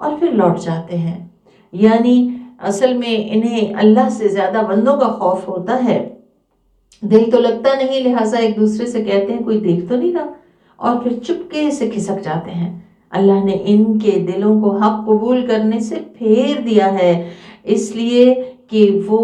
اور پھر لوٹ جاتے ہیں۔ یعنی اصل میں انہیں اللہ سے زیادہ بندوں کا خوف ہوتا ہے، دل تو لگتا نہیں، لہٰذا ایک دوسرے سے کہتے ہیں کوئی دیکھ تو نہیں رہا، اور پھر چپکے سے کھسک جاتے ہیں۔ اللہ نے ان کے دلوں کو حق قبول کرنے سے پھیر دیا ہے، اس لیے کہ وہ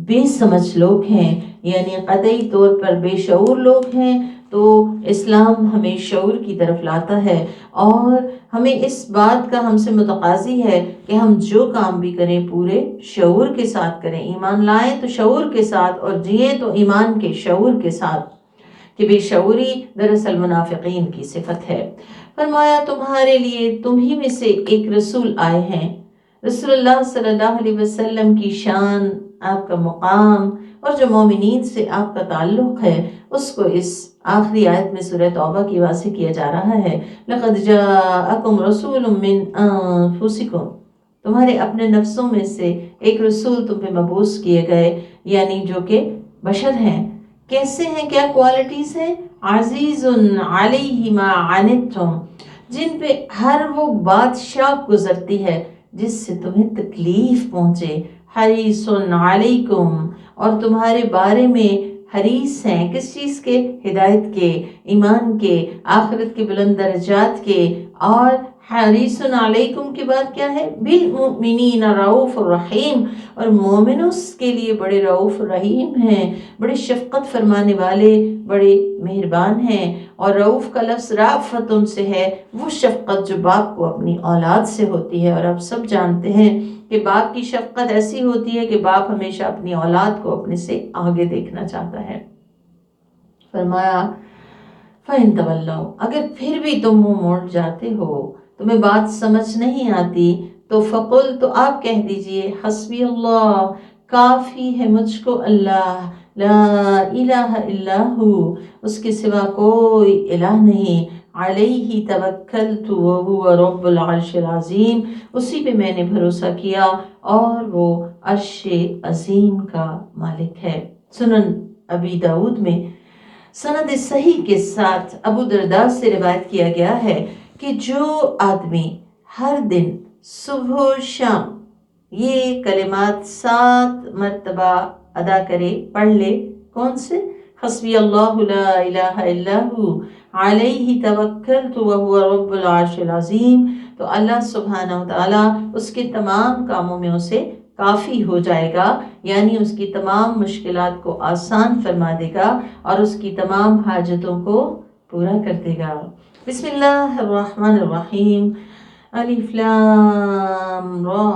بے سمجھ لوگ ہیں، یعنی قطعی طور پر بے شعور لوگ ہیں۔ تو اسلام ہمیں شعور کی طرف لاتا ہے، اور ہمیں اس بات کا ہم سے متقاضی ہے کہ ہم جو کام بھی کریں پورے شعور کے ساتھ کریں، ایمان لائیں تو شعور کے ساتھ، اور جئیں تو ایمان کے شعور کے ساتھ، کہ بے شعوری دراصل منافقین کی صفت ہے۔ فرمایا تمہارے لیے تمہیں میں سے ایک رسول آئے ہیں۔ رسول اللہ صلی اللہ علیہ وسلم کی شان، آپ کا مقام اور جو مومنین سے آپ کا تعلق ہے، اس کو اس آخری آیت میں سورہ توبہ کی واضح کیا جا رہا ہے۔ لَقَدْ جَاءَكُمْ رَسُولٌ مِّنْ أَنفُسِكُمْ، تمہارے اپنے نفسوں میں سے ایک رسول تم پہ مبعوث کیے گئے، یعنی جو کہ بشر ہیں۔ کیسے ہیں، کیا کوالٹیز ہیں؟ عزیز علیہ ما عنتم، جن پہ ہر وہ بات شاق گزرتی ہے جس سے تمہیں تکلیف پہنچے۔ حریص علیکم، اور تمہارے بارے میں حریص ہیں، کس چیز کے؟ ہدایت کے، ایمان کے، آخرت کے بلند درجات کے۔ اور حریص علیکم کے بعد کیا ہے؟ بالمؤمنین رؤوف الرحیم، اور مومنوں کے لیے بڑے رؤوف الرحیم ہیں، بڑے شفقت فرمانے والے، بڑے مہربان ہیں۔ اور رؤوف کا لفظ رأفت سے ہے، وہ شفقت جو باپ کو اپنی اولاد سے ہوتی ہے، اور آپ سب جانتے ہیں کہ باپ کی شفقت ایسی ہوتی ہے کہ باپ ہمیشہ اپنی اولاد کو اپنے سے آگے دیکھنا چاہتا ہے۔ فرمایا فَإِن تَوَلَّوْا، اگر پھر بھی تم منہ موڑ جاتے ہو، تمہیں بات سمجھ نہیں آتی، تو فقل، تو آپ کہہ دیجئے، حسبی اللہ، کافی ہے مجھ کو اللہ، لا الہ الا ہو، اس کے سوا کوئی الہ نہیں، علیہ توکلت وہو رب العرش العظیم، اسی پہ میں نے بھروسہ کیا اور وہ عرش عظیم کا مالک ہے۔ سنن ابی داؤد میں سند صحیح کے ساتھ ابو درداء سے روایت کیا گیا ہے کہ جو آدمی ہر دن صبح و شام یہ کلمات 7 مرتبہ ادا کرے، پڑھ لے، کون سے؟ حسبی اللہ لا الہ الا ہو، علیہ توکلت وہو رب العرش العظیم، تو اللہ سبحانہ وتعالی اس کے تمام کاموں میں اسے کافی ہو جائے گا، یعنی اس کی تمام مشکلات کو آسان فرما دے گا اور اس کی تمام حاجتوں کو پورا کر دے گا۔ بسم اللہ الرحمن الرحیم، الف لام را،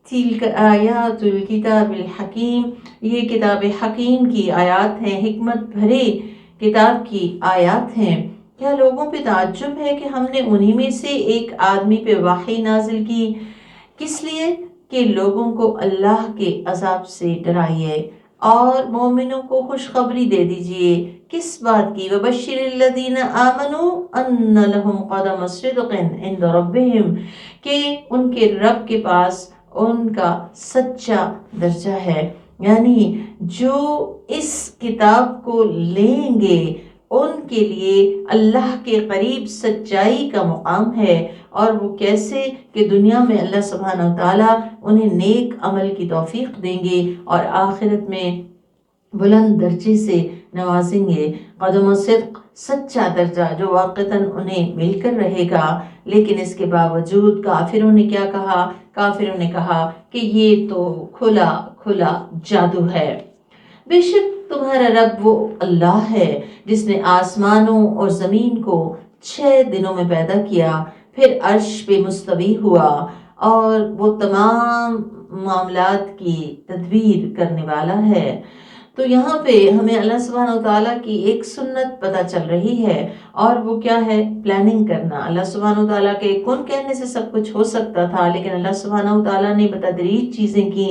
تلک آیات الکتاب الحکیم، یہ کتاب حکیم کی آیات ہیں، حکمت بھرے کتاب کی آیات ہیں۔ کیا لوگوں پہ تعجب ہے کہ ہم نے انہی میں سے ایک آدمی پہ وحی نازل کی؟ کس لیے؟ کہ لوگوں کو اللہ کے عذاب سے ڈرائیے اور مومنوں کو خوشخبری دے دیجئے۔ کس بات کی؟ وَبَشِّرِ الَّذِينَ آمَنُوا أَنَّ لَهُمْ قَدَمَ صِدْقٍ عِنْدَ رَبِّهِمْ، کہ ان کے رب کے پاس ان کا سچا درجہ ہے، یعنی جو اس کتاب کو لیں گے ان کے لیے اللہ کے قریب سچائی کا مقام ہے۔ اور وہ کیسے؟ کہ دنیا میں اللہ سبحانہ وتعالیٰ انہیں نیک عمل کی توفیق دیں گے اور آخرت میں بلند درجے سے نوازیں گے۔ قدم صدق، سچا درجہ جو واقعتاً انہیں مل کر رہے گا۔ لیکن اس کے باوجود کافروں نے کیا کہا؟ کافروں نے کہا کہ یہ تو کھلا کھلا جادو ہے۔ بے شک تمہارا رب وہ اللہ ہے جس نے آسمانوں اور زمین کو 6 دنوں میں پیدا کیا، پھر عرش پہ مستوی ہوا، اور وہ تمام معاملات کی تدبیر کرنے والا ہے۔ تو یہاں پہ ہمیں اللہ سبحانہ وتعالیٰ کی ایک سنت پتہ چل رہی ہے، اور وہ کیا ہے؟ پلاننگ کرنا۔ اللہ سبحانہ وتعالیٰ کے کن کہنے سے سب کچھ ہو سکتا تھا، لیکن اللہ سبحانہ وتعالیٰ نے بتدریج چیزیں کی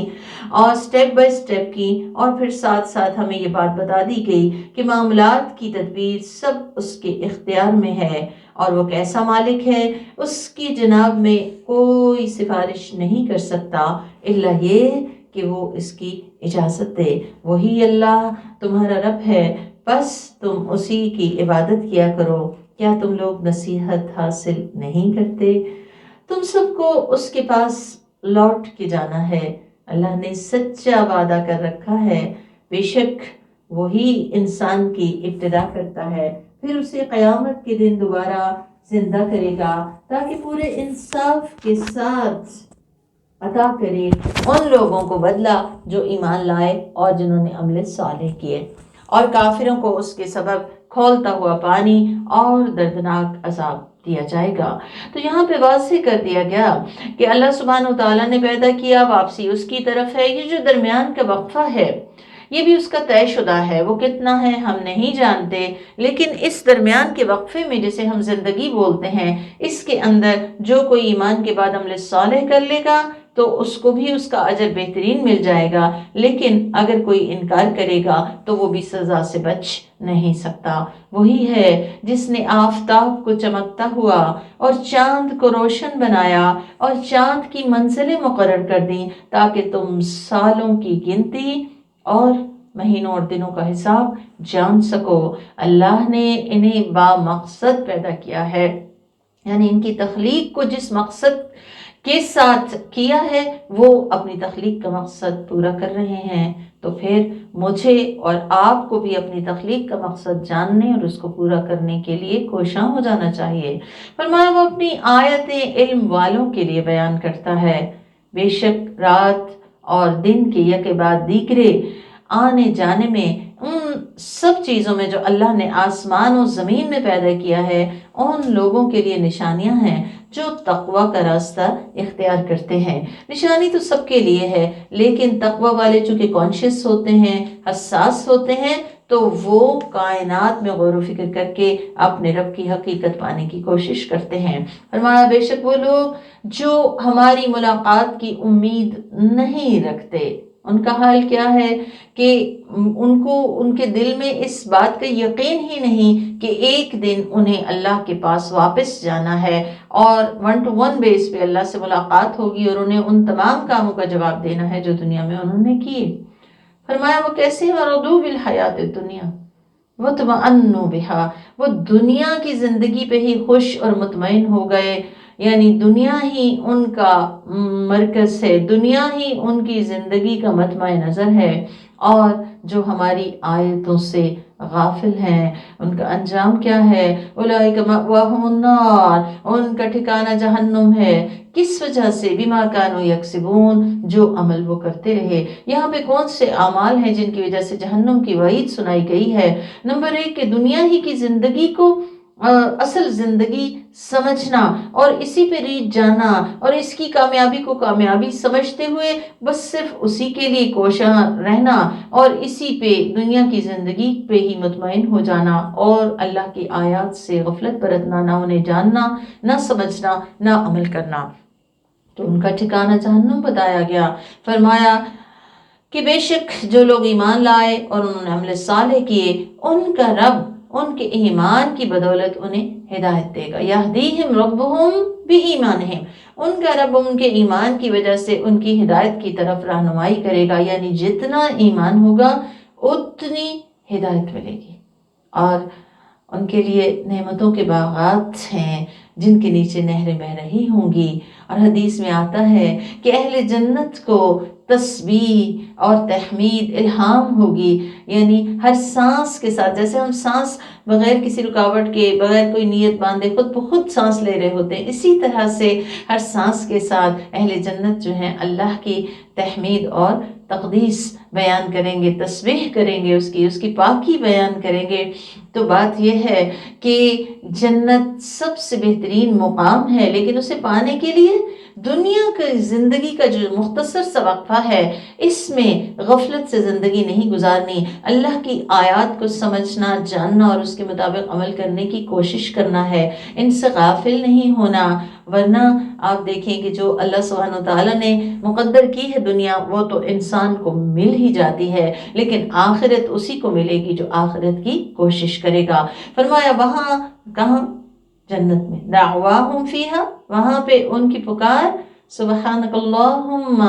اور سٹیپ بائی سٹیپ کی، اور پھر ساتھ ساتھ ہمیں یہ بات بتا دی گئی کہ معاملات کی تدبیر سب اس کے اختیار میں ہے، اور وہ کیسا مالک ہے؟ اس کی جناب میں کوئی سفارش نہیں کر سکتا الا یہ کہ وہ اس کی اجازت دے۔ وہی اللہ تمہارا رب ہے، بس تم اسی کی عبادت کیا کرو۔ کیا تم لوگ نصیحت حاصل نہیں کرتے؟ تم سب کو اس کے پاس لوٹ کے جانا ہے، اللہ نے سچا وعدہ کر رکھا ہے، بے شک وہی انسان کی ابتدا کرتا ہے، پھر اسے قیامت کے دن دوبارہ زندہ کرے گا تاکہ پورے انصاف کے ساتھ عطا کرے ان لوگوں کو بدلہ جو ایمان لائے اور جنہوں نے عمل صالح کیے، اور کافروں کو اس کے سبب کھولتا ہوا پانی اور دردناک عذاب دیا جائے گا۔ تو یہاں پہ واضح کر دیا گیا کہ اللہ سبحانہ وتعالیٰ نے پیدا کیا، واپسی اس کی طرف ہے۔ یہ جو درمیان کا وقفہ ہے یہ بھی اس کا طے شدہ ہے، وہ کتنا ہے ہم نہیں جانتے، لیکن اس درمیان کے وقفے میں جسے ہم زندگی بولتے ہیں، اس کے اندر جو کوئی ایمان کے بعد عمل صالح کر لے گا تو اس کو بھی اس کا اجر بہترین مل جائے گا، لیکن اگر کوئی انکار کرے گا تو وہ بھی سزا سے بچ نہیں سکتا۔ وہی ہے جس نے آفتاب کو چمکتا ہوا اور چاند کو روشن بنایا اور چاند کی منزلیں مقرر کر دیں تاکہ تم سالوں کی گنتی اور مہینوں اور دنوں کا حساب جان سکو۔ اللہ نے انہیں با مقصد پیدا کیا ہے، یعنی ان کی تخلیق کو جس مقصد کے ساتھ کیا ہے وہ اپنی تخلیق کا مقصد پورا کر رہے ہیں، تو پھر مجھے اور آپ کو بھی اپنی تخلیق کا مقصد جاننے اور اس کو پورا کرنے کے لیے کوشاں ہو جانا چاہیے۔ فرمایا وہ اپنی آیتیں علم والوں کے لیے بیان کرتا ہے، بے شک رات اور دن کے یکے بعد دیگرے آنے جانے میں ان سب چیزوں میں جو اللہ نے آسمان و زمین میں پیدا کیا ہے ان لوگوں کے لیے نشانیاں ہیں جو تقوی کا راستہ اختیار کرتے ہیں۔ نشانی تو سب کے لیے ہے، لیکن تقوی والے چونکہ کانشیس ہوتے ہیں، حساس ہوتے ہیں، تو وہ کائنات میں غور و فکر کر کے اپنے رب کی حقیقت پانے کی کوشش کرتے ہیں۔ فرمایا بے شک وہ لوگ جو ہماری ملاقات کی امید نہیں رکھتے، ان کا حال کیا ہے کہ ان کے دل میں اس بات کا یقین ہی نہیں کہ ایک دن انہیں اللہ کے پاس واپس جانا ہے اور 1 to 1 بیس پہ اللہ سے ملاقات ہوگی اور انہیں ان تمام کاموں کا جواب دینا ہے جو دنیا میں انہوں نے کیے۔ فرمایا وہ کیسے وَرَضُوا بِالْحَيَاةِ الدُّنْيَا وَاطْمَأَنُّوا بِهَا، وہ دنیا کی زندگی پہ ہی خوش اور مطمئن ہو گئے، یعنی دنیا ہی ان کا مرکز ہے، دنیا ہی ان کی زندگی کا مطمع نظر ہے، اور جو ہماری آیتوں سے غافل ہیں ان کا انجام کیا ہے؟ اولئک مأواہم النار، ان کا ٹھکانہ جہنم ہے۔ کس وجہ سے؟ بما کانوا یکسبون، جو عمل وہ کرتے رہے۔ یہاں پہ کون سے اعمال ہیں جن کی وجہ سے جہنم کی وعید سنائی گئی ہے؟ نمبر 1 کہ دنیا ہی کی زندگی کو اصل زندگی سمجھنا اور اسی پہ ریجھ جانا اور اس کی کامیابی کو کامیابی سمجھتے ہوئے بس صرف اسی کے لیے کوشاں رہنا اور اسی پہ دنیا کی زندگی پہ ہی مطمئن ہو جانا اور اللہ کی آیات سے غفلت برتنا، نہ انہیں جاننا، نہ سمجھنا، نہ عمل کرنا، تو ان کا ٹھکانہ جہنم بتایا گیا۔ فرمایا کہ بے شک جو لوگ ایمان لائے اور انہوں نے عمل صالح کیے ان کا رب ان کے ایمان کی بدولت انہیں ہدایت دے گا۔ یہدیہم ربہم بایمانہم، ان کا رب ان کے ایمان کی وجہ سے ان کی ہدایت کی طرف رہنمائی کرے گا، یعنی جتنا ایمان ہوگا اتنی ہدایت ملے گی، اور ان کے لیے نعمتوں کے باغات ہیں جن کے نیچے نہریں بہ رہی ہوں گی۔ اور حدیث میں آتا ہے کہ اہل جنت کو تسبیح اور تحمید الہام ہوگی، یعنی ہر سانس کے ساتھ، جیسے ہم سانس بغیر کسی رکاوٹ کے، بغیر کوئی نیت باندھے خود بخود سانس لے رہے ہوتے ہیں، اسی طرح سے ہر سانس کے ساتھ اہل جنت جو ہیں اللہ کی تحمید اور تقدیس بیان کریں گے، تسبیح کریں گے، اس کی پاکی بیان کریں گے۔ تو بات یہ ہے کہ جنت سب سے بہترین مقام ہے، لیکن اسے پانے کے لیے دنیا کی زندگی کا جو مختصر سا وقفہ ہے اس میں غفلت سے زندگی نہیں گزارنی، اللہ کی آیات کو سمجھنا، جاننا اور اس کے مطابق عمل کرنے کی کوشش کرنا ہے، ان سے غافل نہیں ہونا، ورنہ آپ دیکھیں کہ جو اللہ سبحانہ وتعالیٰ نے مقدر کی ہے دنیا وہ تو انسان کو مل ہی جاتی ہے، لیکن آخرت اسی کو ملے گی جو آخرت کی کوشش کرے گا۔ فرمایا وہاں کہاں؟ جنت میں، دعواہم فیہا، وہاں پہ ان کی پکار سبحانک اللہم،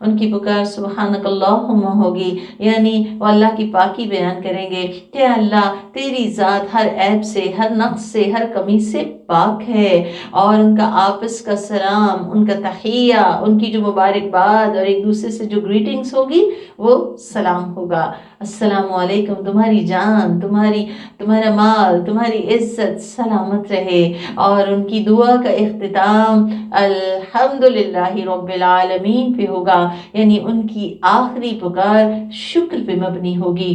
ان کی پکار سبحانک اللہم ہوگی، یعنی وہ اللہ کی پاکی بیان کریں گے کہ اللہ تیری ذات ہر عیب سے، ہر نقص سے، ہر کمی سے پاک ہے، اور ان کا آپس کا سلام، ان کا تحیہ، ان کی جو مبارکباد اور ایک دوسرے سے جو گریٹنگز ہوگی وہ سلام ہوگا۔ السلام علیکم، تمہاری جان، تمہارا مال، تمہاری عزت سلامت رہے۔ اور ان کی دعا کا اختتام الحمدللہ رب العالمین پہ ہوگا، یعنی ان کی آخری پکار شکر پہ مبنی ہوگی،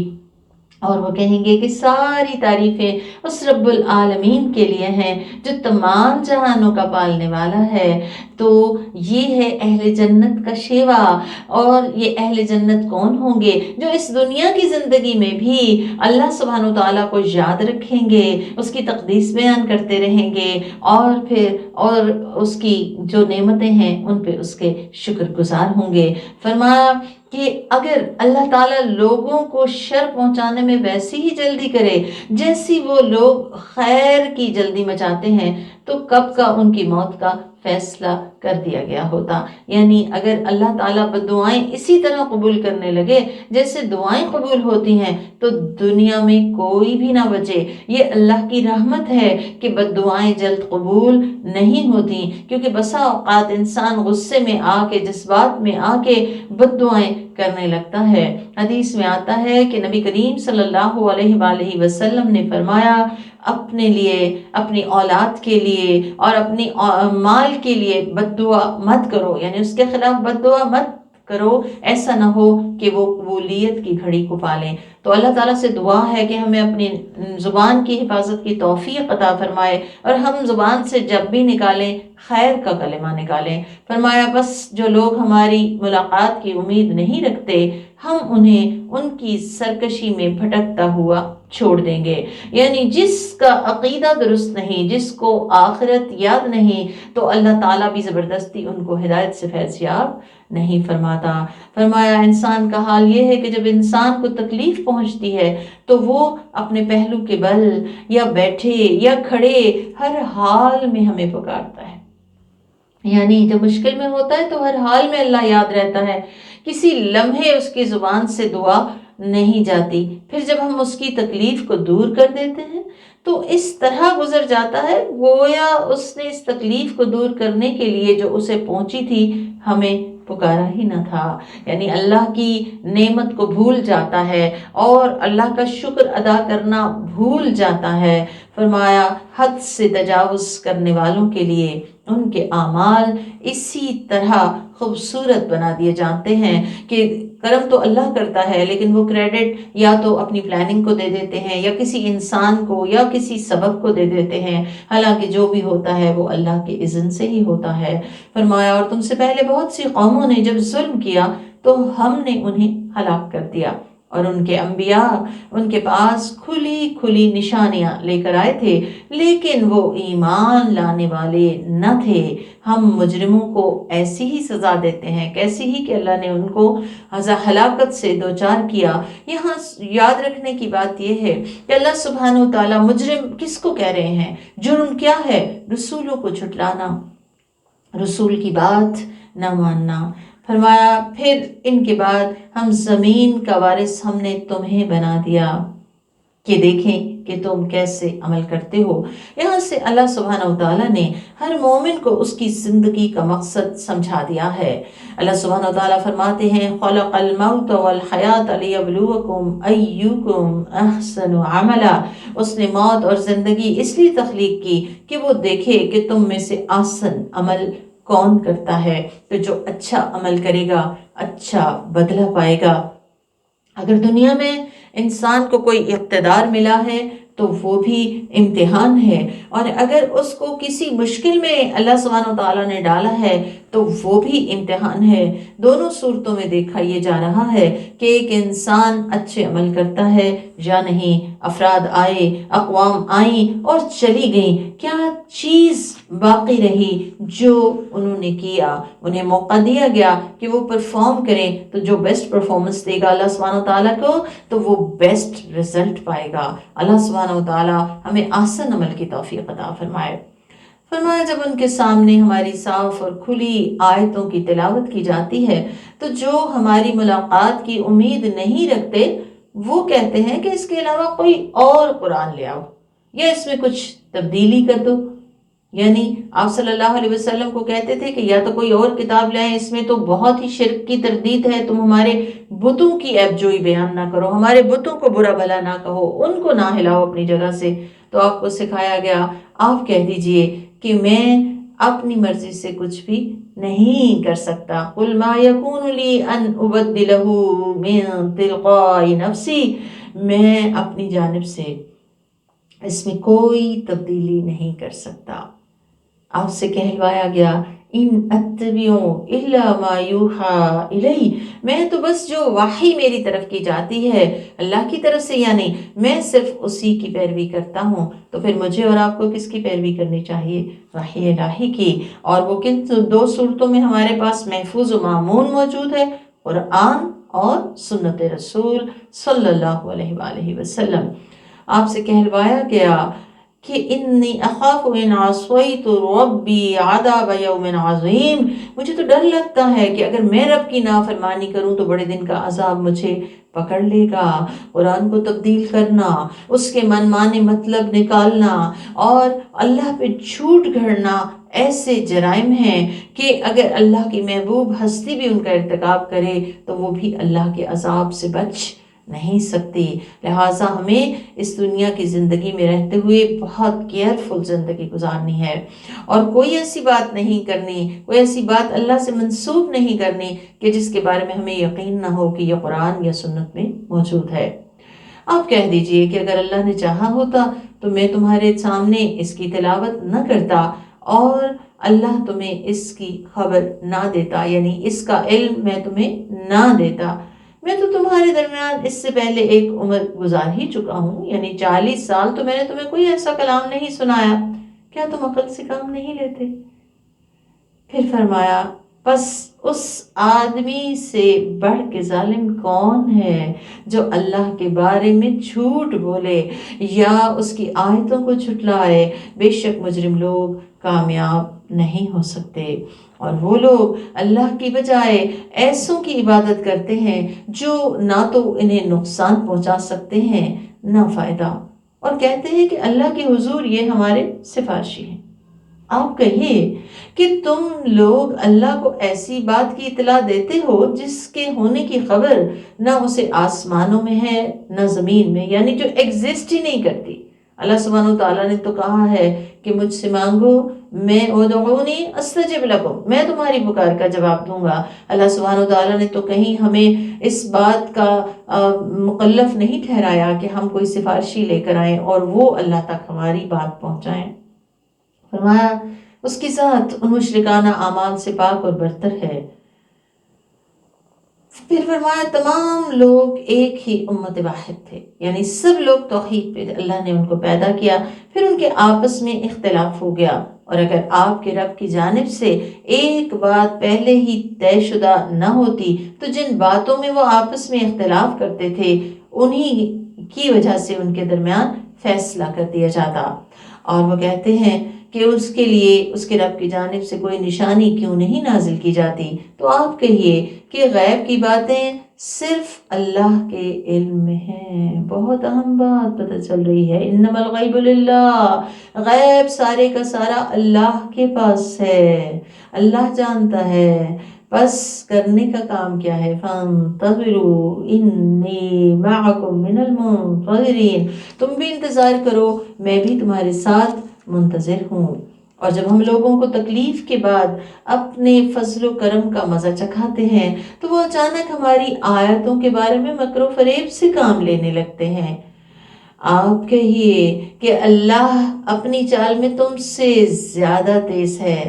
اور وہ کہیں گے کہ ساری تعریفیں اس رب العالمین کے لیے ہیں جو تمام جہانوں کا پالنے والا ہے۔ تو یہ ہے اہل جنت کا شیوا۔ اور یہ اہل جنت کون ہوں گے؟ جو اس دنیا کی زندگی میں بھی اللہ سبحانہ و تعالیٰ کو یاد رکھیں گے، اس کی تقدیس بیان کرتے رہیں گے، اور اس کی جو نعمتیں ہیں ان پہ اس کے شکر گزار ہوں گے۔ فرمایا کہ اگر اللہ تعالیٰ لوگوں کو شر پہنچانے میں ویسی ہی جلدی کرے جیسی وہ لوگ خیر کی جلدی مچاتے ہیں، تو کب کا ان کی موت کا فیصلہ کر دیا گیا ہوتا۔ یعنی اگر اللہ تعالیٰ بددعائیں اسی طرح قبول کرنے لگے جیسے دعائیں قبول ہوتی ہیں، تو دنیا میں کوئی بھی نہ بچے۔ یہ اللہ کی رحمت ہے کہ بددعائیں جلد قبول نہیں ہوتی، کیونکہ بسا اوقات انسان غصے میں آ کے، جذبات میں آ کے بددعائیں کرنے لگتا ہے۔ حدیث میں آتا ہے کہ نبی کریم صلی اللہ علیہ وآلہ وسلم نے فرمایا، اپنے لیے، اپنی اولاد کے لیے اور اپنی مال کے لیے بددعا مت کرو، یعنی اس کے خلاف بددعا مت کرو، ایسا نہ ہو کہ وہ قبولیت کی گھڑی کو پالیں۔ تو اللہ تعالیٰ سے دعا ہے کہ ہمیں اپنی زبان کی حفاظت کی توفیق عطا فرمائے، اور ہم زبان سے جب بھی نکالیں خیر کا کلمہ نکالیں۔ فرمایا بس جو لوگ ہماری ملاقات کی امید نہیں رکھتے، ہم انہیں ان کی سرکشی میں بھٹکتا ہوا چھوڑ دیں گے۔ یعنی جس کا عقیدہ درست نہیں، جس کو آخرت یاد نہیں، تو اللہ تعالیٰ بھی زبردستی ان کو ہدایت سے فیض یاب نہیں فرماتا۔ فرمایا انسان کا حال یہ ہے کہ جب انسان کو تکلیف پہنچتی ہے تو وہ اپنے پہلو کے بل یا بیٹھے یا کھڑے ہر حال میں ہمیں پکارتا ہے۔ یعنی جب مشکل میں ہوتا ہے تو ہر حال میں اللہ یاد رہتا ہے، کسی لمحے اس کی زبان سے دعا نہیں جاتی۔ پھر جب ہم اس کی تکلیف کو دور کر دیتے ہیں تو اس طرح گزر جاتا ہے گویا اس نے اس تکلیف کو دور کرنے کے لیے جو اسے پہنچی تھی ہمیں پکارا ہی نہ تھا۔ یعنی اللہ کی نعمت کو بھول جاتا ہے اور اللہ کا شکر ادا کرنا بھول جاتا ہے۔ فرمایا حد سے تجاوز کرنے والوں کے لیے ان کے اعمال اسی طرح خوبصورت بنا دیے جاتے ہیں کہ کرم تو اللہ کرتا ہے، لیکن وہ کریڈٹ یا تو اپنی پلاننگ کو دے دیتے ہیں، یا کسی انسان کو یا کسی سبب کو دے دیتے ہیں، حالانکہ جو بھی ہوتا ہے وہ اللہ کے اذن سے ہی ہوتا ہے۔ فرمایا اور تم سے پہلے بہت سی قوموں نے جب ظلم کیا تو ہم نے انہیں ہلاک کر دیا، اور ان کے انبیاء ان کے پاس کھلی کھلی نشانیاں لے کر آئے تھے، لیکن وہ ایمان لانے والے نہ تھے۔ ہم مجرموں کو ایسی ہی سزا دیتے ہیں کیسی ہی کہ اللہ نے ان کو ہلاکت سے دوچار کیا۔ یہاں یاد رکھنے کی بات یہ ہے کہ اللہ سبحانہ و تعالیٰ مجرم کس کو کہہ رہے ہیں؟ جرم کیا ہے؟ رسولوں کو جھٹلانا، رسول کی بات نہ ماننا۔ فرمایا پھر ان کے بعد ہم زمین کا وارث ہم نے تمہیں بنا دیا کہ دیکھیں کہ تم کیسے عمل کرتے ہو۔ یہاں سے اللہ سبحانہ و تعالیٰ نے ہر مومن کو اس کی زندگی کا مقصد سمجھا دیا ہے۔ اللہ سبحانہ و تعالیٰ فرماتے ہیں خلق الموت والحیات لیبلوکم ایکم احسن عملا۔ اس نے موت اور زندگی اس لیے تخلیق کی کہ وہ دیکھے کہ تم میں سے آسن عمل کون کرتا ہے، تو جو اچھا عمل کرے گا اچھا بدلہ پائے گا۔ اگر دنیا میں انسان کو کوئی اقتدار ملا ہے تو وہ بھی امتحان ہے، اور اگر اس کو کسی مشکل میں اللہ سبحانہ و تعالیٰ نے ڈالا ہے تو وہ بھی امتحان ہے۔ دونوں صورتوں میں دیکھا یہ جا رہا ہے کہ ایک انسان اچھے عمل کرتا ہے یا نہیں۔ افراد آئے، اقوام آئیں اور چلی گئیں، کیا چیز باقی رہی؟ جو انہوں نے کیا، انہیں موقع دیا گیا کہ وہ پرفارم کریں، تو جو بیسٹ پرفارمنس دے گا اللہ سبحانہ و تعالیٰ کو تو وہ بیسٹ رزلٹ پائے گا۔ اللہ سبحانہ و تعالیٰ ہمیں آسن عمل کی توفیق عطا فرمائے۔ فرمایا جب ان کے سامنے ہماری صاف اور کھلی آیتوں کی تلاوت کی جاتی ہے تو جو ہماری ملاقات کی امید نہیں رکھتے وہ کہتے ہیں کہ اس کے علاوہ کوئی اور قرآن لے آؤ یا اس میں کچھ تبدیلی کر دو. یعنی آپ صلی اللہ علیہ وسلم کو کہتے تھے کہ یا تو کوئی اور کتاب لائیں، اس میں تو بہت ہی شرک کی تردید ہے، تم ہمارے بتوں کی عیب جوئی بیان نہ کرو، ہمارے بتوں کو برا بھلا نہ کہو، ان کو نہ ہلاؤ اپنی جگہ سے. تو آپ کو سکھایا گیا آپ کہہ دیجئے کہ میں اپنی مرضی سے کچھ بھی نہیں کر سکتا. قل ما یکون لی ان ابدلہ من تلقاء نفسی، میں اپنی جانب سے اس میں کوئی تبدیلی نہیں کر سکتا. آپ سے کہلوایا گیا ان اتبع الا ما یوحى الی، میں تو بس جو وحی میری طرف کی جاتی ہے اللہ کی طرف سے، یعنی میں صرف اسی کی پیروی کرتا ہوں. تو پھر مجھے اور آپ کو کس کی پیروی کرنی چاہیے؟ وحی الہی کی. اور وہ کن دو صورتوں میں ہمارے پاس محفوظ و معمون موجود ہے؟ قرآن اور سنت رسول صلی اللہ علیہ وآلہ وسلم. آپ سے کہلوایا گیا کہ انی اخاف ان عصیت ربی عذاب یوم عظیم، مجھے تو ڈر لگتا ہے کہ اگر میں رب کی نافرمانی کروں تو بڑے دن کا عذاب مجھے پکڑ لے گا. قرآن کو تبدیل کرنا، اس کے من مانے مطلب نکالنا اور اللہ پہ جھوٹ گھڑنا ایسے جرائم ہیں کہ اگر اللہ کی محبوب ہستی بھی ان کا ارتکاب کرے تو وہ بھی اللہ کے عذاب سے بچ نہیں سکتی. لہٰذا ہمیں اس دنیا کی زندگی میں رہتے ہوئے بہت کیئرفل زندگی گزارنی ہے اور کوئی ایسی بات نہیں کرنی، کوئی ایسی بات اللہ سے منسوب نہیں کرنی کہ جس کے بارے میں ہمیں یقین نہ ہو کہ یہ قرآن یا سنت میں موجود ہے. آپ کہہ دیجئے کہ اگر اللہ نے چاہا ہوتا تو میں تمہارے سامنے اس کی تلاوت نہ کرتا اور اللہ تمہیں اس کی خبر نہ دیتا، یعنی اس کا علم میں تمہیں نہ دیتا. میں تو تمہارے درمیان اس سے پہلے ایک عمر گزار ہی چکا ہوں، یعنی 40 سال تو میں نے تمہیں کوئی ایسا کلام نہیں سنایا، کیا تم عقل سے کام نہیں لیتے؟ پھر فرمایا بس اس آدمی سے بڑھ کے ظالم کون ہے جو اللہ کے بارے میں جھوٹ بولے یا اس کی آیتوں کو جھٹلائے. بے شک مجرم لوگ کامیاب نہیں ہو سکتے، اور وہ لوگ اللہ کی بجائے ایسوں کی عبادت کرتے ہیں جو نہ تو انہیں نقصان پہنچا سکتے ہیں نہ فائدہ، اور کہتے ہیں کہ اللہ کے حضور یہ ہمارے سفارشی ہیں. آپ کہیے کہ تم لوگ اللہ کو ایسی بات کی اطلاع دیتے ہو جس کے ہونے کی خبر نہ اسے آسمانوں میں ہے نہ زمین میں، یعنی جو ایگزسٹ ہی نہیں کرتی. اللہ سبحانہ و تعالیٰ نے تو کہا ہے کہ مجھ سے مانگو، میں ادعونی استجب لکم، میں تمہاری پکار کا جواب دوں گا. اللہ سبحانہ و تعالیٰ نے تو کہیں ہمیں اس بات کا مکلف نہیں ٹھہرایا کہ ہم کوئی سفارشی لے کر آئیں اور وہ اللہ تک ہماری بات پہنچائیں. فرمایا اس کی ذات ان مشرکانہ اعمال سے پاک اور برتر ہے. پھر فرمایا تمام لوگ ایک ہی امت واحد تھے، یعنی سب لوگ توحید پہ اللہ نے ان کو پیدا کیا. پھر ان کے آپس میں اختلاف ہو گیا، اور اگر آپ کے رب کی جانب سے ایک بات پہلے ہی طے شدہ نہ ہوتی تو جن باتوں میں وہ آپس میں اختلاف کرتے تھے انہی کی وجہ سے ان کے درمیان فیصلہ کر دیا جاتا. اور وہ کہتے ہیں کہ اس کے لیے اس کے رب کی جانب سے کوئی نشانی کیوں نہیں نازل کی جاتی. تو آپ کہیے کہ غیب کی باتیں صرف اللہ کے علم میں ہیں. بہت اہم بات پتہ چل رہی ہے، انما الغیب للہ، غیب سارے کا سارا اللہ کے پاس ہے، اللہ جانتا ہے. بس کرنے کا کام کیا ہے؟ فانتظروا انی معکم من المنتظرین، تم بھی انتظار کرو، میں بھی تمہارے ساتھ منتظر ہوں. اور جب ہم لوگوں کو تکلیف کے بعد اپنے فضل و کرم کا مزہ چکھاتے ہیں تو وہ اچانک ہماری آیتوں کے بارے میں مکر و فریب سے کام لینے لگتے ہیں. آپ کہیے کہ اللہ اپنی چال میں تم سے زیادہ تیز ہے.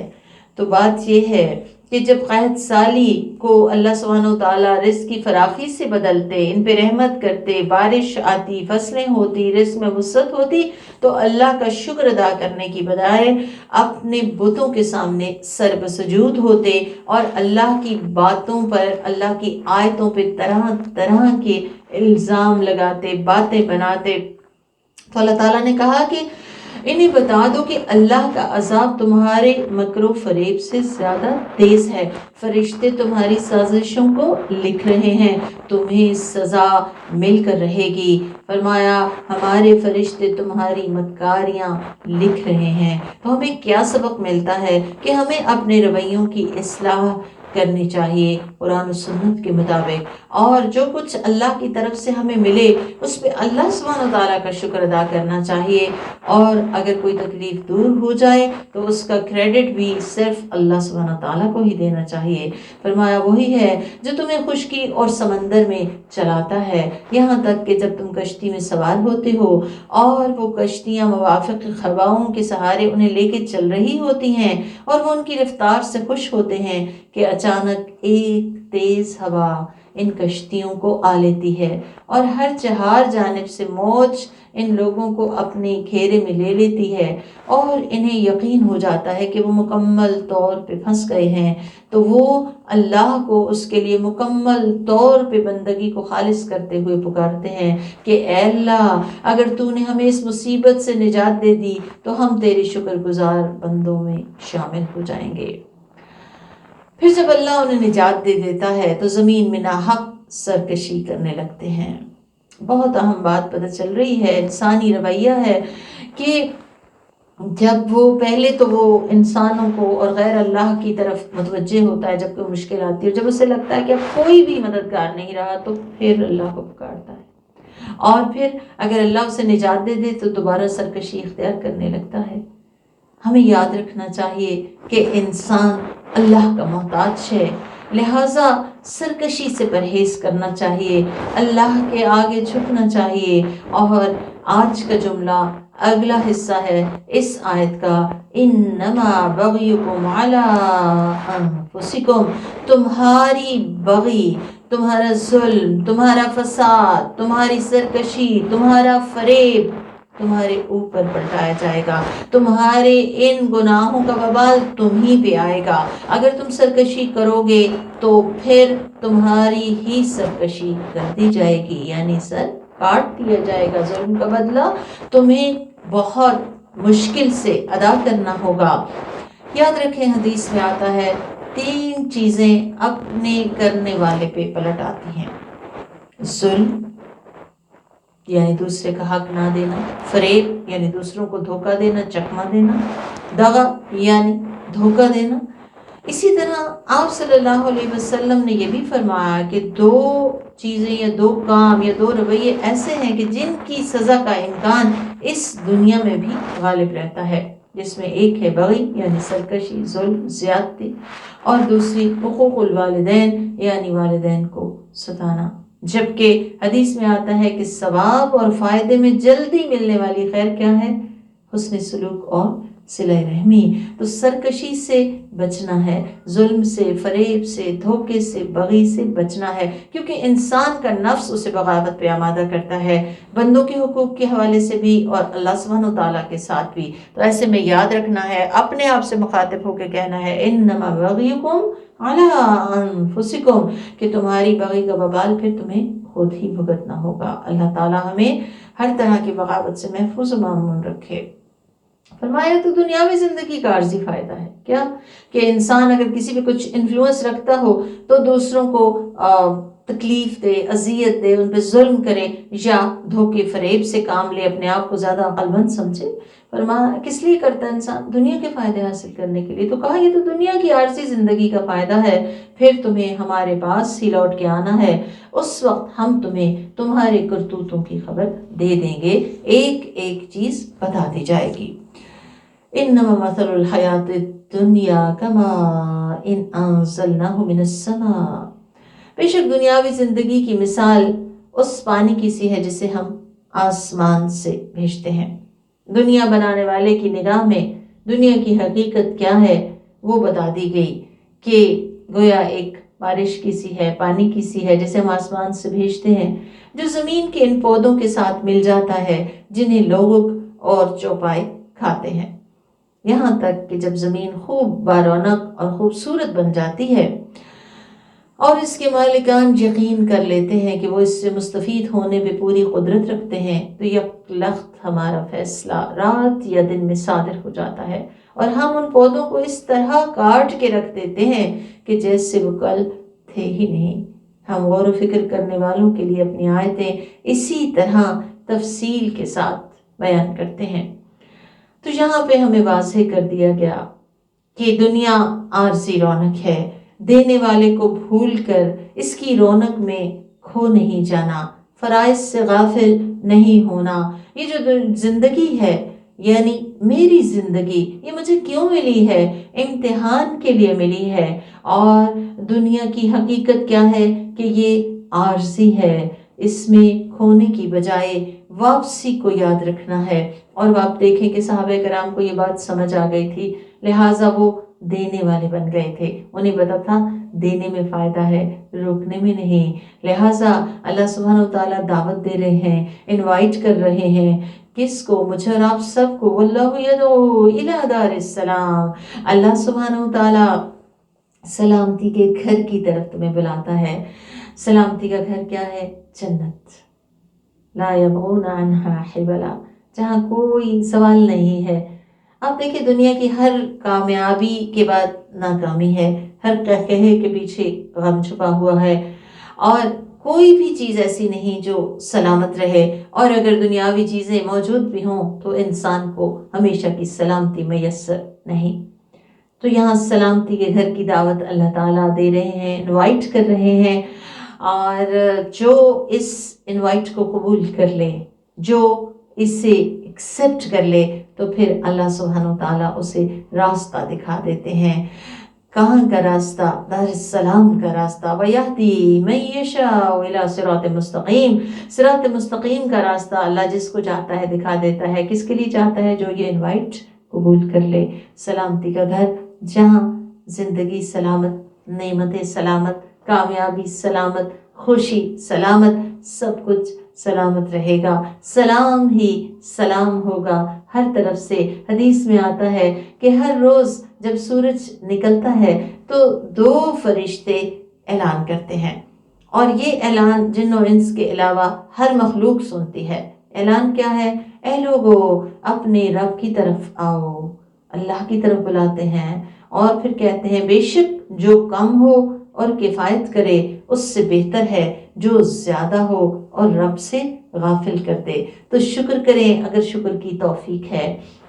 تو بات یہ ہے کہ جب قحط سالی کو اللہ سبحانہ و تعالیٰ رزق کی فراخی سے بدلتے، ان پہ رحمت کرتے، بارش آتی، فصلیں ہوتی، رزق میں وسعت ہوتی، تو اللہ کا شکر ادا کرنے کی بجائے اپنے بتوں کے سامنے سر بسجود ہوتے اور اللہ کی باتوں پر، اللہ کی آیتوں پہ طرح طرح کے الزام لگاتے، باتیں بناتے. تو اللہ تعالیٰ نے کہا کہ انہیں بتا دو کہ اللہ کا عذاب تمہارے مکر و فریب سے زیادہ تیز ہے، فرشتے تمہاری سازشوں کو لکھ رہے ہیں، تمہیں سزا مل کر رہے گی۔ فرمایا ہمارے فرشتے تمہاری مکاریاں لکھ رہے ہیں۔ تو ہمیں کیا سبق ملتا ہے کہ ہمیں اپنے رویوں کی اصلاح کرنی چاہیے قرآن و سنت کے مطابق، اور جو کچھ اللہ کی طرف سے ہمیں ملے اس پہ اللہ سبحانہ وتعالیٰ کا شکر ادا کرنا چاہیے، اور اگر کوئی تکلیف دور ہو جائے تو اس کا کریڈٹ بھی صرف اللہ سبحانہ وتعالیٰ کو ہی دینا چاہیے۔ فرمایا وہی ہے جو تمہیں خشکی اور سمندر میں چلاتا ہے، یہاں تک کہ جب تم کشتی میں سوار ہوتے ہو اور وہ کشتیاں موافق ہواؤں کے سہارے انہیں لے کے چل رہی ہوتی ہیں اور وہ ان کی رفتار سے خوش ہوتے ہیں کہ اچانک ایک تیز ہوا ان کشتیوں کو آ لیتی ہے اور ہر چہار جانب سے موج ان لوگوں کو اپنے گھیرے میں لے لیتی ہے اور انہیں یقین ہو جاتا ہے کہ وہ مکمل طور پہ پھنس گئے ہیں، تو وہ اللہ کو اس کے لیے مکمل طور پہ بندگی کو خالص کرتے ہوئے پکارتے ہیں کہ اے اللہ اگر تو نے ہمیں اس مصیبت سے نجات دے دی تو ہم تیرے شکر گزار بندوں میں شامل ہو جائیں گے۔ پھر جب اللہ انہیں نجات دے دیتا ہے تو زمین میں ناحق سرکشی کرنے لگتے ہیں۔ بہت اہم بات پتہ چل رہی ہے، انسانی رویہ ہے کہ جب وہ پہلے تو وہ انسانوں کو اور غیر اللہ کی طرف متوجہ ہوتا ہے جب کوئی مشکل آتی ہے، اور جب اسے لگتا ہے کہ اب کوئی بھی مددگار نہیں رہا تو پھر اللہ کو پکارتا ہے، اور پھر اگر اللہ اسے نجات دے دے تو دوبارہ سرکشی اختیار کرنے لگتا ہے۔ ہمیں یاد رکھنا چاہیے کہ انسان اللہ کا محتاج ہے، لہٰذا سرکشی سے پرہیز کرنا چاہیے، اللہ کے آگے جھکنا چاہیے۔ اور آج کا جملہ اگلا حصہ ہے اس آیت کا، انما بغیکم علی انفسکم، تمہاری بغی، تمہارا ظلم، تمہارا فساد، تمہاری سرکشی، تمہارا فریب تمہارے اوپر پلٹایا جائے گا، تمہارے ان گناہوں کا وبال تم ہی پہ آئے گا۔ اگر تم سرکشی کرو گے تو پھر تمہاری ہی سرکشی کر دی جائے گی، یعنی سر کاٹ دیا جائے گا، ظلم کا بدلہ تمہیں بہت مشکل سے ادا کرنا ہوگا۔ یاد رکھیں حدیث میں آتا ہے 3 چیزیں اپنے کرنے والے پہ پلٹ آتی ہیں، ظلم یعنی دوسرے کا حق نہ دینا، فریب یعنی دوسروں کو دھوکہ دینا، چکمہ دینا، دغا یعنی دھوکہ دینا۔ اسی طرح آپ صلی اللہ علیہ وسلم نے یہ بھی فرمایا کہ 2 چیزیں یا 2 کام یا 2 رویے ایسے ہیں کہ جن کی سزا کا امکان اس دنیا میں بھی غالب رہتا ہے، جس میں ایک ہے بغی یعنی سرکشی، ظلم، زیادتی، اور دوسری حقوق الوالدین یعنی والدین کو ستانا۔ جبکہ حدیث میں آتا ہے کہ ثواب اور فائدے میں جلدی ملنے والی خیر کیا ہے؟ حسن سلوک اور صلہ رحمی۔ تو سرکشی سے بچنا ہے، ظلم سے، فریب سے، دھوکے سے، بغی سے بچنا ہے، کیونکہ انسان کا نفس اسے بغاوت پہ آمادہ کرتا ہے، بندوں کے حقوق کے حوالے سے بھی اور اللہ سبحانہ وتعالیٰ کے ساتھ بھی۔ تو ایسے میں یاد رکھنا ہے، اپنے آپ سے مخاطب ہو کے کہنا ہے انما بغیکم علی انفسکم، کہ تمہاری بغی کا وبال پھر تمہیں خود ہی بھگتنا ہوگا۔ اللہ تعالیٰ ہمیں ہر طرح کی بغاوت سے محفوظ و مامون رکھے۔ فرمایا تو دنیاوی زندگی کا عارضی فائدہ ہے کیا؟ کہ انسان اگر کسی پہ کچھ انفلوئنس رکھتا ہو تو دوسروں کو تکلیف دے، اذیت دے، ان پہ ظلم کرے یا دھوکے فریب سے کام لے، اپنے آپ کو زیادہ عقل مند سمجھے۔ فرمایا کس لیے کرتا ہے انسان؟ دنیا کے فائدے حاصل کرنے کے لیے۔ تو کہا یہ تو دنیا کی عارضی زندگی کا فائدہ ہے، پھر تمہیں ہمارے پاس ہی لوٹ کے آنا ہے، اس وقت ہم تمہیں تمہارے کرتوتوں کی خبر دے دیں گے، ایک ایک چیز بتا دی جائے گی۔ انما مثل الحیات الدنیا کماء انزلناہ من السماء، بے شک دنیاوی زندگی کی مثال اس پانی کی سی ہے جسے ہم آسمان سے بھیجتے ہیں۔ دنیا بنانے والے کی نگاہ میں دنیا کی حقیقت کیا ہے وہ بتا دی گئی کہ گویا ایک بارش کی سی ہے، پانی کی سی ہے جسے ہم آسمان سے بھیجتے ہیں، جو زمین کے ان پودوں کے ساتھ مل جاتا ہے جنہیں لوگ اور چوپائے کھاتے ہیں، یہاں تک کہ جب زمین خوب بارونق اور خوبصورت بن جاتی ہے اور اس کے مالکان یقین کر لیتے ہیں کہ وہ اس سے مستفید ہونے پہ پوری قدرت رکھتے ہیں، تو یکلخت ہمارا فیصلہ رات یا دن میں صادر ہو جاتا ہے، اور ہم ان پودوں کو اس طرح کاٹ کے رکھ دیتے ہیں کہ جیسے وہ کل تھے ہی نہیں۔ ہم غور و فکر کرنے والوں کے لیے اپنی آیتیں اسی طرح تفصیل کے ساتھ بیان کرتے ہیں۔ تو یہاں پہ ہمیں واضح کر دیا گیا کہ دنیا عارضی رونق ہے، دینے والے کو بھول کر اس کی رونق میں کھو نہیں جانا، فرائض سے غافل نہیں ہونا۔ یہ جو زندگی ہے، یعنی میری زندگی، یہ مجھے کیوں ملی ہے؟ امتحان کے لیے ملی ہے، اور دنیا کی حقیقت کیا ہے کہ یہ عارضی ہے، اس میں کھونے کی بجائے واپسی کو یاد رکھنا ہے۔ اور آپ دیکھیں کہ صحابہ کرام کو یہ بات سمجھ آ گئی تھی، لہٰذا وہ دینے والے بن گئے تھے۔ انہیں پتا تھا دینے میں فائدہ ہے، روکنے میں نہیں۔ لہٰذا اللہ سبحانہ وتعالیٰ دعوت دے رہے ہیں، انوائٹ کر رہے ہیں، کس کو؟ مجھے اور آپ سب کو۔ واللہ یدعو الی دار السلام، اللہ سبحانہ وتعالیٰ سلامتی کے گھر کی طرف تمہیں بلاتا ہے۔ سلامتی کا گھر کیا ہے؟ جنت، لا یبغون عنہا حولا، جہاں کوئی سوال نہیں ہے۔ آپ دیکھیں دنیا کی ہر کامیابی کے بعد ناکامی ہے، ہر قہقہے کے پیچھے غم چھپا ہوا ہے، اور کوئی بھی چیز ایسی نہیں جو سلامت رہے، اور اگر دنیاوی چیزیں موجود بھی ہوں تو انسان کو ہمیشہ کی سلامتی میسر نہیں۔ تو یہاں سلامتی کے گھر کی دعوت اللہ تعالیٰ دے رہے ہیں، انوائٹ کر رہے ہیں، اور جو اس انوائٹ کو قبول کر لے، جو اسے ایکسپٹ کر لے، تو پھر اللہ سبحانہ وتعالیٰ اسے راستہ دکھا دیتے ہیں۔ کہاں کا راستہ؟ دار السلام کا راستہ۔ وَيَهْدِي مَن يَشَاءُ إِلَىٰ صِرَاطٍ مُسْتَقِيمٍ، صراط مستقیم کا راستہ اللہ جس کو چاہتا ہے دکھا دیتا ہے۔ کس کے لیے چاہتا ہے؟ جو یہ انوائٹ قبول کر لے۔ سلامتی کا گھر، جہاں زندگی سلامت، نعمتیں سلامت، کامیابی سلامت، خوشی سلامت، سب کچھ سلامت رہے گا، سلام ہی سلام ہوگا ہر طرف سے۔ حدیث میں آتا ہے کہ ہر روز جب سورج نکلتا ہے تو 2 فرشتے اعلان کرتے ہیں، اور یہ اعلان جن و انس کے علاوہ ہر مخلوق سنتی ہے۔ اعلان کیا ہے؟ اے لوگو اپنے رب کی طرف آؤ، اللہ کی طرف بلاتے ہیں، اور پھر کہتے ہیں بے شک جو کم ہو اور کفایت کرے اس سے بہتر ہے جو زیادہ ہو اور رب سے غافل کر دے۔ تو شکر کریں اگر شکر کی توفیق ہے۔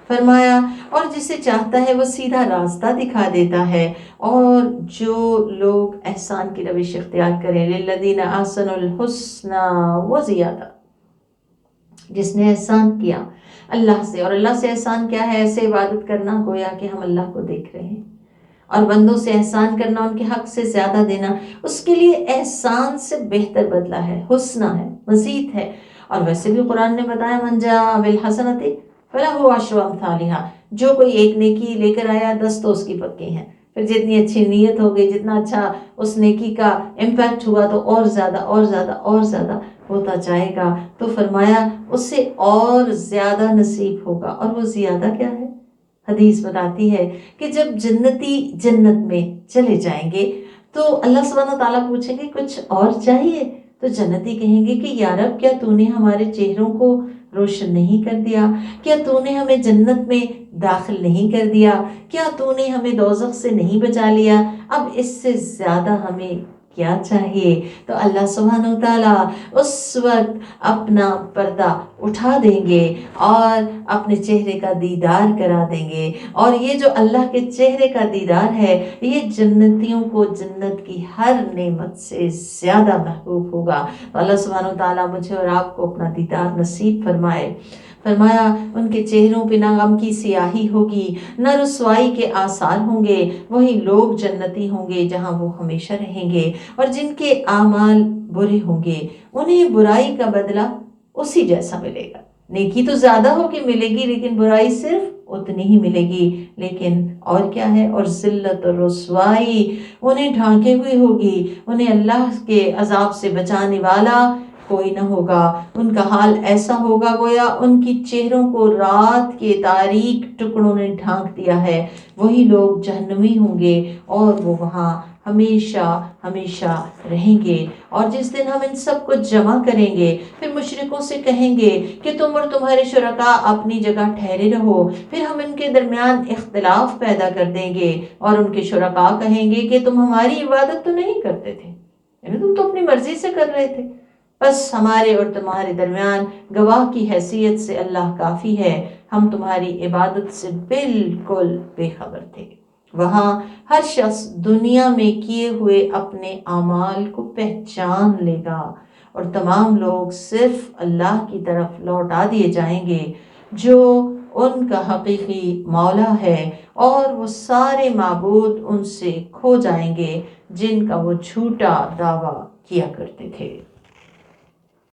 فرمایا اور جسے چاہتا ہے وہ سیدھا راستہ دکھا دیتا ہے، اور جو لوگ احسان کی روش اختیار کریں، للذین احسنوا الحسنی وزیادہ، جس نے احسان کیا اللہ سے، اور اللہ سے احسان کیا ہے؟ ایسے عبادت کرنا گویا کہ ہم اللہ کو دیکھ رہے ہیں، اور بندوں سے احسان کرنا، ان کے حق سے زیادہ دینا، اس کے لیے احسان سے بہتر بدلہ ہے، حسنہ ہے، مزید ہے۔ اور ویسے بھی قرآن نے بتایا من جاء بالحسنۃ فلہ عشر امثالها، جو کوئی ایک نیکی لے کر آیا 10 تو اس کی پکی ہیں۔ پھر جتنی اچھی نیت ہو گئی، جتنا اچھا اس نیکی کا امپیکٹ ہوا، تو اور زیادہ اور زیادہ اور زیادہ ہوتا جائے گا۔ تو فرمایا اس سے اور زیادہ نصیب ہوگا، اور وہ زیادہ کیا ہے؟ حدیث بتاتی ہے کہ جب جنتی جنت میں چلے جائیں گے تو اللہ سبحانہ تعالیٰ پوچھیں گے کچھ اور چاہیے؟ تو جنتی کہیں گے کہ یا رب کیا تو نے ہمارے چہروں کو روشن نہیں کر دیا؟ کیا تو نے ہمیں جنت میں داخل نہیں کر دیا؟ کیا تو نے ہمیں دوزخ سے نہیں بچا لیا؟ اب اس سے زیادہ ہمیں کیا چاہیے؟ تو اللہ سبحانہ وتعالیٰ اس وقت اپنا پردہ اٹھا دیں گے اور اپنے چہرے کا دیدار کرا دیں گے، اور یہ جو اللہ کے چہرے کا دیدار ہے یہ جنتیوں کو جنت کی ہر نعمت سے زیادہ محبوب ہوگا۔ تو اللہ سبحانہ وتعالیٰ مجھے اور آپ کو اپنا دیدار نصیب فرمائے۔ فرمایا ان کے چہروں پہ نہ غم کی سیاہی ہوگی، نہ رسوائی کے آثار ہوں گے، وہی لوگ جنتی ہوں گے جہاں وہ ہمیشہ رہیں گے۔ اور جن کے اعمال برے ہوں گے انہیں برائی کا بدلہ اسی جیسا ملے گا۔ نیکی تو زیادہ ہو کے ملے گی لیکن برائی صرف اتنی ہی ملے گی۔ لیکن اور کیا ہے؟ اور ذلت اور رسوائی انہیں ڈھانکے ہوئی ہوگی، انہیں اللہ کے عذاب سے بچانے والا کوئی نہ ہوگا۔ ان کا حال ایسا ہوگا گویا ان کی چہروں کو رات کے تاریک ٹکڑوں نے ڈھانک دیا ہے۔ وہی لوگ جہنمی ہوں گے اور وہ وہاں ہمیشہ ہمیشہ رہیں گے۔ اور جس دن ہم ان سب کو جمع کریں گے، پھر مشرکوں سے کہیں گے کہ تم اور تمہارے شرکاء اپنی جگہ ٹھہرے رہو، پھر ہم ان کے درمیان اختلاف پیدا کر دیں گے، اور ان کے شرکاء کہیں گے کہ تم ہماری عبادت تو نہیں کرتے تھے، یعنی تم تو اپنی مرضی سے کر رہے تھے، بس ہمارے اور تمہارے درمیان گواہ کی حیثیت سے اللہ کافی ہے، ہم تمہاری عبادت سے بالکل بے خبر تھے۔ وہاں ہر شخص دنیا میں کیے ہوئے اپنے اعمال کو پہچان لے گا، اور تمام لوگ صرف اللہ کی طرف لوٹا دیے جائیں گے جو ان کا حقیقی مولا ہے، اور وہ سارے معبود ان سے کھو جائیں گے جن کا وہ جھوٹا دعویٰ کیا کرتے تھے۔